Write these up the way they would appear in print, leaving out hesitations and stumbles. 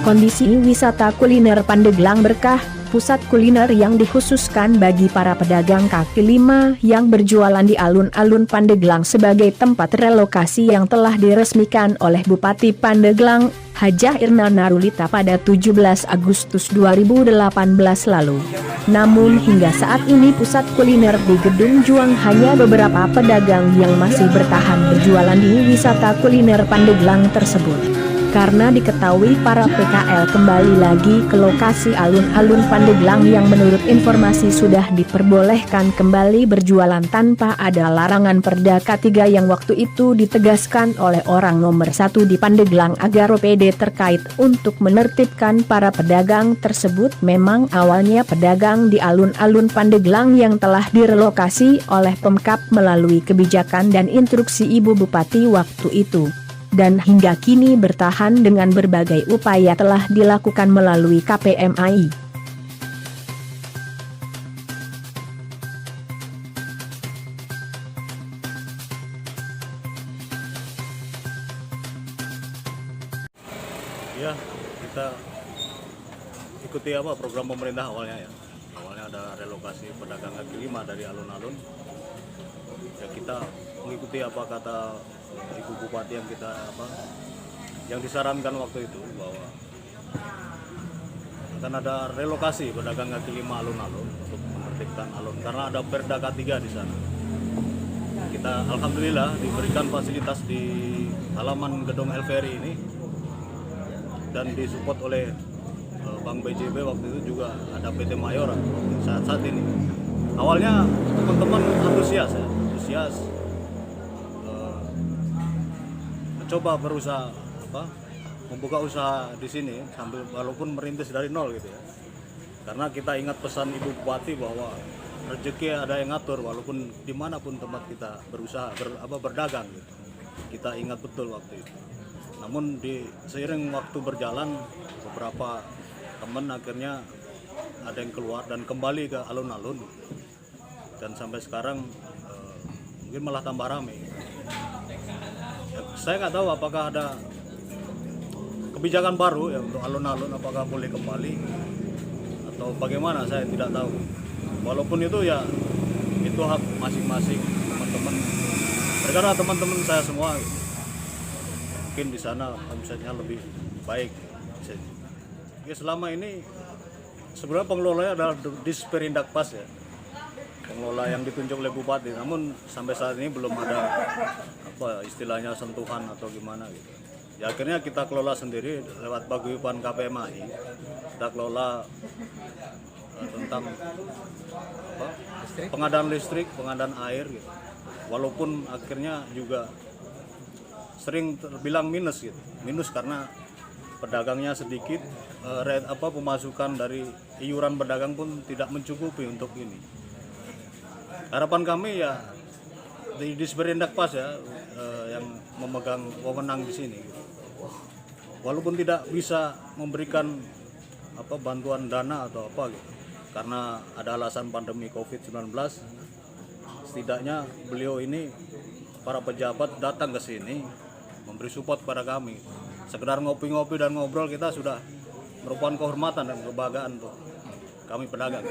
Kondisi wisata kuliner Pandeglang Berkah, pusat kuliner yang dikhususkan bagi para pedagang kaki lima yang berjualan di alun-alun Pandeglang sebagai tempat relokasi yang telah diresmikan oleh Bupati Pandeglang, Hajah Irna Narulita pada 17 Agustus 2018 lalu. Namun hingga saat ini pusat kuliner di Gedung Juang hanya beberapa pedagang yang masih bertahan berjualan di wisata kuliner Pandeglang tersebut. Karena diketahui para PKL kembali lagi ke lokasi alun-alun Pandeglang yang menurut informasi sudah diperbolehkan kembali berjualan tanpa ada larangan Perda K3 yang waktu itu ditegaskan oleh orang nomor 1 di Pandeglang agar OPD terkait untuk menertibkan para pedagang tersebut. Memang awalnya pedagang di alun-alun Pandeglang yang telah direlokasi oleh Pemkab melalui kebijakan dan instruksi Ibu Bupati waktu itu. Dan hingga kini bertahan dengan berbagai upaya telah dilakukan melalui KPMI. Ya, kita ikuti program pemerintah awalnya ya. Awalnya ada relokasi pedagang kaki lima dari alun-alun. Ya kita mengikuti apa kata Ibu Bupati yang disarankan waktu itu bahwa akan ada relokasi pedagang kaki lima alun-alun untuk menertibkan alun karena ada Perda K3 di sana. Kita alhamdulillah diberikan fasilitas di halaman gedung LVRI ini dan disupport oleh Bank BJB waktu itu juga ada PT Mayora saat ini. Awalnya teman-teman antusias coba berusaha membuka usaha di sini sambil walaupun merintis dari nol gitu ya. Karena kita ingat pesan Ibu Bupati bahwa rezeki ada yang ngatur walaupun dimanapun tempat kita berusaha berdagang gitu. Kita ingat betul waktu itu. Namun seiring waktu berjalan beberapa teman akhirnya ada yang keluar dan kembali ke alun-alun dan sampai sekarang mungkin malah tambah ramai. Saya nggak tahu apakah ada kebijakan baru ya untuk alun-alun, apakah boleh kembali atau bagaimana, saya tidak tahu. Walaupun itu ya itu hak masing-masing teman-teman. Karena teman-teman saya semua mungkin di sana omsetnya lebih baik. Ya selama ini sebenarnya pengelolanya adalah Disperindak-Pas ya. Pengelola yang ditunjuk oleh Bupati, namun sampai saat ini belum ada istilahnya sentuhan atau gimana gitu. Ya akhirnya kita kelola sendiri lewat paguyuban KPMI. Kita kelola tentang pengadaan listrik, pengadaan air gitu. Walaupun akhirnya juga sering terbilang minus gitu. Minus karena pedagangnya sedikit, pemasukan dari iuran pedagang pun tidak mencukupi untuk ini. Harapan kami ya di Disperindak-Pas ya yang memegang wewenang di sini. Walaupun tidak bisa memberikan bantuan dana atau gitu. Karena ada alasan pandemi Covid-19, setidaknya beliau ini para pejabat datang ke sini memberi support pada kami. Sekedar ngopi-ngopi dan ngobrol kita sudah merupakan kehormatan dan kebanggaan untuk kami pedagang.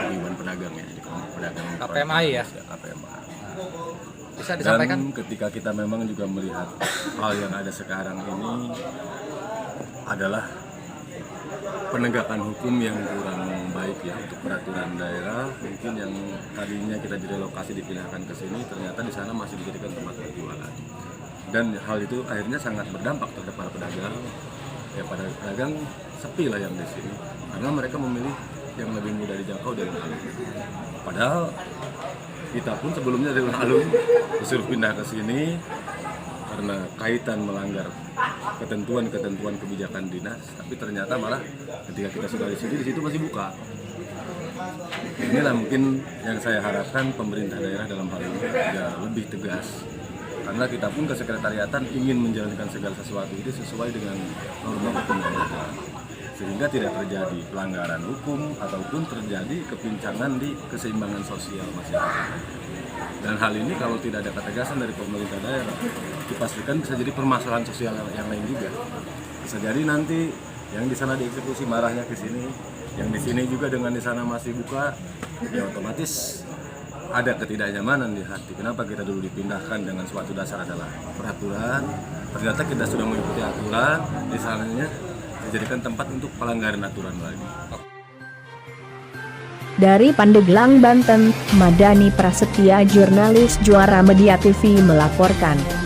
Iwan pedagang ya, pedagang KPMI ya. KPMI. Bisa disampaikan? Dan ketika kita memang juga melihat hal yang ada sekarang ini adalah penegakan hukum yang kurang baik ya untuk peraturan daerah, mungkin yang tadinya kita direlokasi dipindahkan ke sini ternyata di sana masih dijadikan tempat berjualan. Dan hal itu akhirnya sangat berdampak terhadap para pedagang. Ya pada pedagang sepi lah yang di sini karena mereka memilih yang lebih mudah dijangkau dari alun. Padahal kita pun sebelumnya dari alun disuruh pindah ke sini karena kaitan melanggar ketentuan kebijakan dinas, tapi ternyata malah ketika kita sudah di situ masih buka. Inilah mungkin yang saya harapkan pemerintah daerah dalam hal ini ya lebih tegas. Karena kita pun ke sekretariatan ingin menjalankan segala sesuatu itu sesuai dengan norma hukum yang ada, sehingga tidak terjadi pelanggaran hukum ataupun terjadi kepincangan di keseimbangan sosial masyarakat. Dan hal ini kalau tidak ada ketegasan dari pemerintah daerah, dipastikan bisa jadi permasalahan sosial yang lain juga. Bisa jadi nanti Yang di sana dieksekusi marahnya ke sini, yang di sini juga dengan di sana masih buka, ya otomatis ada ketidaknyamanan di hati. Kenapa kita dulu dipindahkan dengan suatu dasar adalah peraturan, ternyata kita sudah mengikuti aturan, di sananya dijadikan tempat untuk pelanggaran aturan lagi. Dari Pandeglang, Banten, Madani Prasetya, jurnalis Juara Media TV melaporkan.